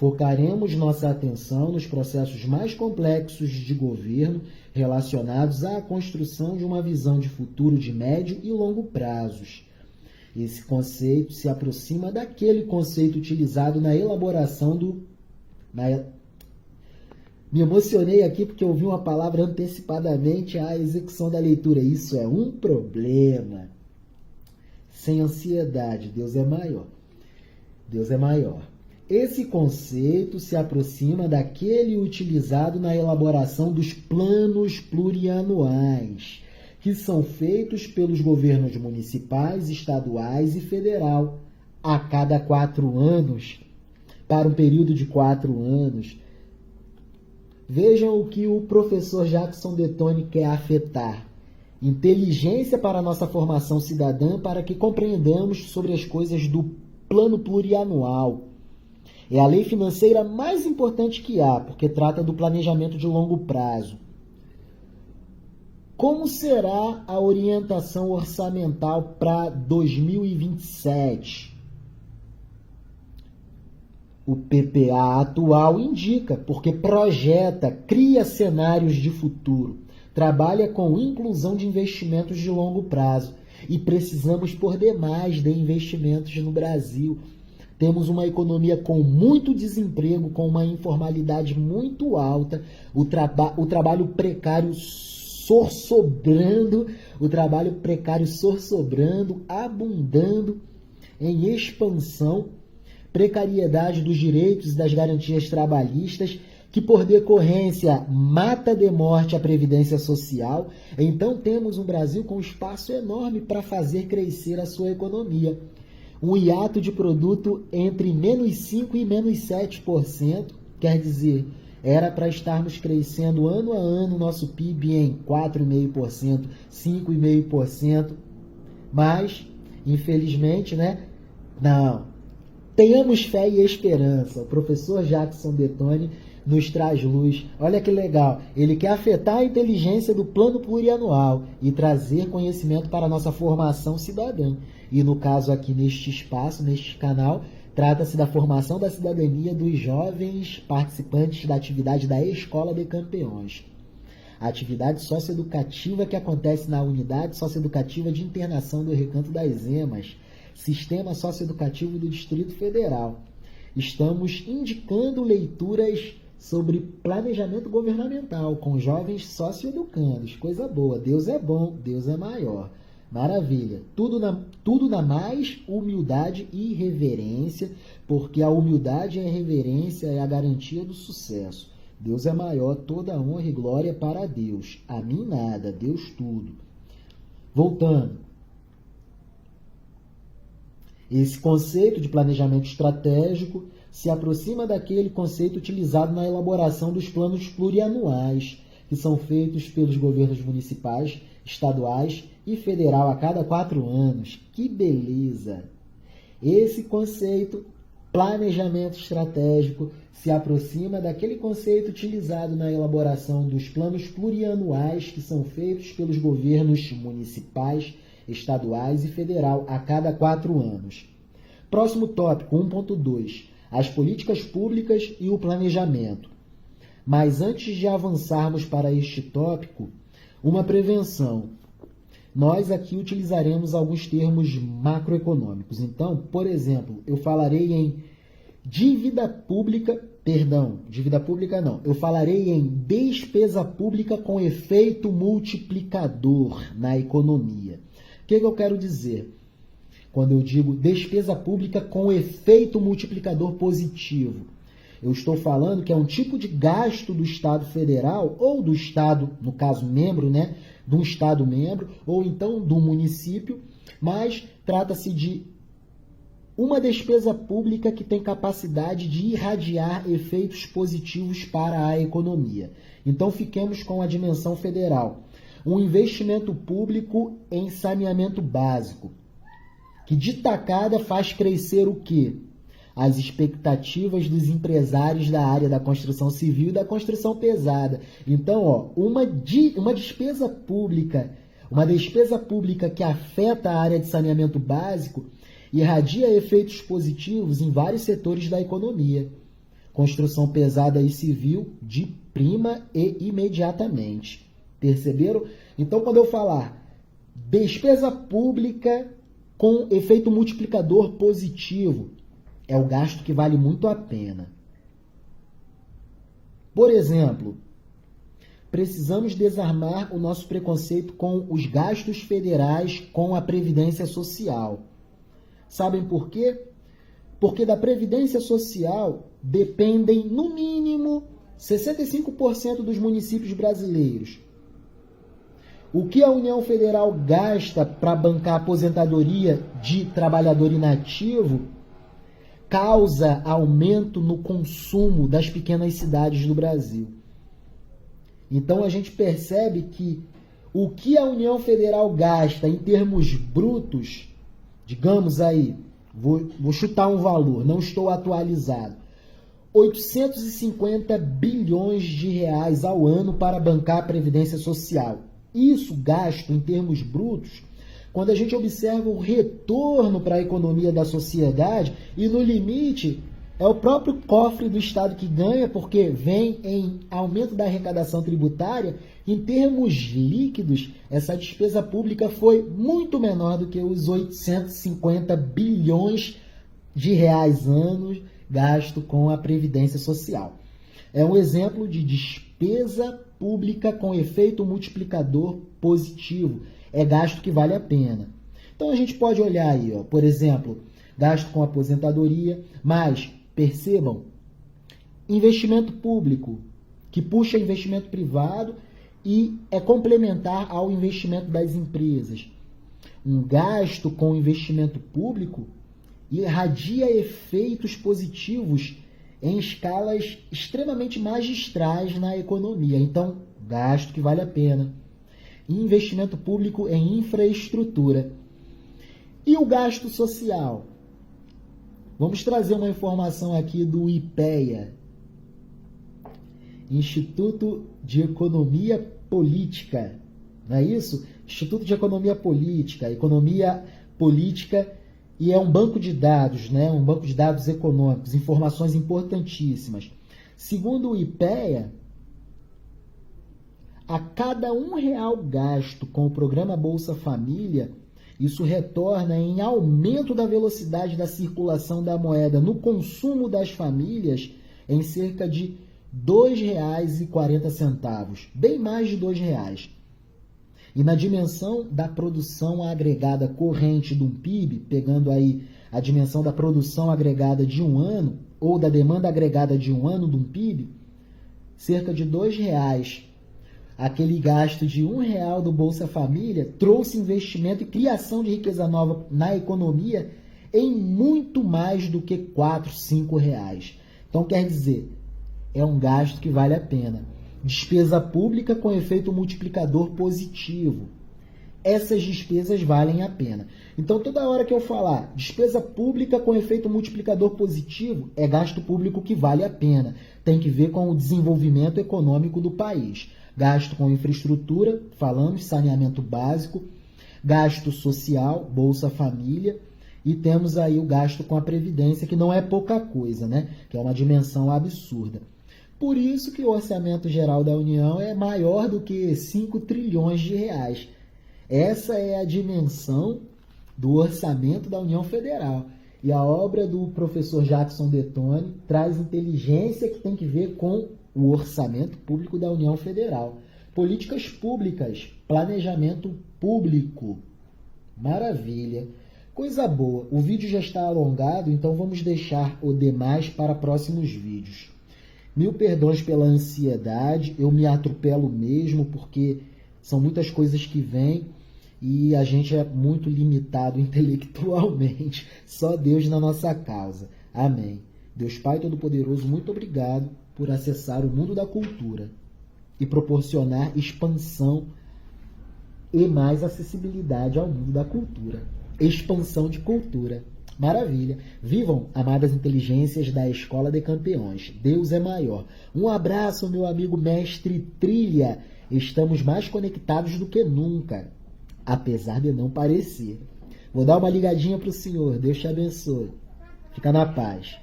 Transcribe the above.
Focaremos nossa atenção nos processos mais complexos de governo relacionados à construção de uma visão de futuro de médio e longo prazos. Esse conceito se aproxima daquele conceito utilizado na elaboração do... Me emocionei aqui porque ouvi uma palavra antecipadamente à execução da leitura. Isso é um problema. Sem ansiedade, Deus é maior. Deus é maior. Esse conceito se aproxima daquele utilizado na elaboração dos planos plurianuais, que são feitos pelos governos municipais, estaduais e federal, a cada 4 anos, para um período de 4 anos. Vejam o que o professor Jackson Detoni quer afetar. Inteligência para a nossa formação cidadã, para que compreendamos sobre as coisas do plano plurianual. É a lei financeira mais importante que há, porque trata do planejamento de longo prazo. Como será a orientação orçamental para 2027? O PPA atual indica, porque projeta, cria cenários de futuro, trabalha com inclusão de investimentos de longo prazo e precisamos por demais de investimentos no Brasil. Temos uma economia com muito desemprego, com uma informalidade muito alta, o trabalho precário sorsobrando, abundando, em expansão, precariedade dos direitos e das garantias trabalhistas, que por decorrência mata de morte a previdência social. Então temos um Brasil com espaço enorme para fazer crescer a sua economia. Um hiato de produto entre menos 5% e menos 7%, quer dizer, era para estarmos crescendo ano a ano o nosso PIB em 4,5%, 5,5%, mas, infelizmente, né? Não. Tenhamos fé e esperança. O professor Jackson Detoni nos traz luz. Olha que legal. Ele quer afetar a inteligência do plano plurianual e trazer conhecimento para a nossa formação cidadã. E no caso aqui neste espaço, neste canal, trata-se da formação da cidadania dos jovens participantes da atividade da Escola de Campeões. A atividade socioeducativa que acontece na Unidade Socioeducativa de Internação do Recanto das Emas, Sistema Socioeducativo do Distrito Federal. Estamos indicando leituras sobre planejamento governamental com jovens socioeducandos. Coisa boa. Deus é bom, Deus é maior. Maravilha. Tudo na mais humildade e reverência, porque a humildade e a reverência é a garantia do sucesso. Deus é maior, toda honra e glória para Deus. A mim nada, Deus tudo. Voltando. Esse conceito de planejamento estratégico se aproxima daquele conceito utilizado na elaboração dos planos plurianuais, que são feitos pelos governos municipais, estaduais e federal a cada 4 anos. Que beleza! Esse conceito, planejamento estratégico, se aproxima daquele conceito utilizado na elaboração dos planos plurianuais que são feitos pelos governos municipais, estaduais e federal a cada 4 anos. Próximo tópico, 1.2. As políticas públicas e o planejamento. Mas antes de avançarmos para este tópico, uma prevenção. Nós aqui utilizaremos alguns termos macroeconômicos. Então, por exemplo, eu falarei em eu falarei em despesa pública com efeito multiplicador na economia. O que eu quero dizer? Quando eu digo despesa pública com efeito multiplicador positivo, eu estou falando que é um tipo de gasto do Estado federal ou do Estado, no caso membro, né, de um Estado membro, ou então do município, mas trata-se de uma despesa pública que tem capacidade de irradiar efeitos positivos para a economia. Então, fiquemos com a dimensão federal. Um investimento público em saneamento básico, que de tacada faz crescer o quê? As expectativas dos empresários da área da construção civil e da construção pesada. Então, uma despesa pública que afeta a área de saneamento básico irradia efeitos positivos em vários setores da economia. construção pesada e civil de prima e imediatamente. Perceberam? Então, quando eu falar despesa pública com efeito multiplicador positivo, é o gasto que vale muito a pena. Por exemplo, precisamos desarmar o nosso preconceito com os gastos federais com a Previdência Social. Sabem por quê? Porque da Previdência Social dependem, no mínimo, 65% dos municípios brasileiros. O que a União Federal gasta para bancar a aposentadoria de trabalhador inativo causa aumento no consumo das pequenas cidades do Brasil. Então a gente percebe que o que a União Federal gasta em termos brutos, digamos aí, vou chutar um valor, não estou atualizado, 850 bilhões de reais ao ano para bancar a Previdência Social. Isso gasto em termos brutos, quando a gente observa o retorno para a economia da sociedade, e no limite é o próprio cofre do Estado que ganha, porque vem em aumento da arrecadação tributária. Em termos líquidos, essa despesa pública foi muito menor do que os 850 bilhões de reais anos gasto com a Previdência Social. É um exemplo de despesa pública com efeito multiplicador positivo. É gasto que vale a pena. Então a gente pode olhar aí, ó, por exemplo, gasto com aposentadoria, mas percebam, investimento público, que puxa investimento privado e é complementar ao investimento das empresas. Um gasto com investimento público irradia efeitos positivos em escalas extremamente magistrais na economia. Então, gasto que vale a pena. Investimento público em infraestrutura. E o gasto social? Vamos trazer uma informação aqui do IPEA, Instituto de Economia Política, não é isso? Instituto de Economia Política, e é um banco de dados, né? Um banco de dados econômicos, informações importantíssimas. Segundo o IPEA, a cada R$1 gasto com o programa Bolsa Família, isso retorna em aumento da velocidade da circulação da moeda no consumo das famílias em cerca de R$ 2,40, bem mais de R$2. E na dimensão da produção agregada corrente de um PIB, pegando aí a dimensão da produção agregada de um ano, ou da demanda agregada de um ano de um PIB, cerca de R$2. Aquele gasto de R$1 do Bolsa Família trouxe investimento e criação de riqueza nova na economia em muito mais do que R$4, R$5. Então, quer dizer, é um gasto que vale a pena. Despesa pública com efeito multiplicador positivo. Essas despesas valem a pena. Então, toda hora que eu falar despesa pública com efeito multiplicador positivo, é gasto público que vale a pena. Tem que ver com o desenvolvimento econômico do país. Gasto com infraestrutura, falamos, saneamento básico. Gasto social, Bolsa Família. E temos aí o gasto com a Previdência, que não é pouca coisa, né? Que é uma dimensão absurda. Por isso que o orçamento geral da União é maior do que 5 trilhões de reais. Essa é a dimensão do orçamento da União Federal. E a obra do professor Jackson Detone traz inteligência que tem que ver com o orçamento público da União Federal. Políticas públicas, planejamento público. Maravilha. Coisa boa. O vídeo já está alongado, então vamos deixar o demais para próximos vídeos. Mil perdões pela ansiedade, eu me atropelo mesmo, porque são muitas coisas que vêm e a gente é muito limitado intelectualmente. Só Deus na nossa causa. Amém. Deus Pai Todo-Poderoso, muito obrigado por acessar o mundo da cultura e proporcionar expansão e mais acessibilidade ao mundo da cultura. Expansão de cultura. Maravilha. Vivam, amadas inteligências da Escola de Campeões. Deus é maior. Um abraço, meu amigo mestre Trilha. Estamos mais conectados do que nunca, apesar de não parecer. Vou dar uma ligadinha para o senhor. Deus te abençoe. Fica na paz.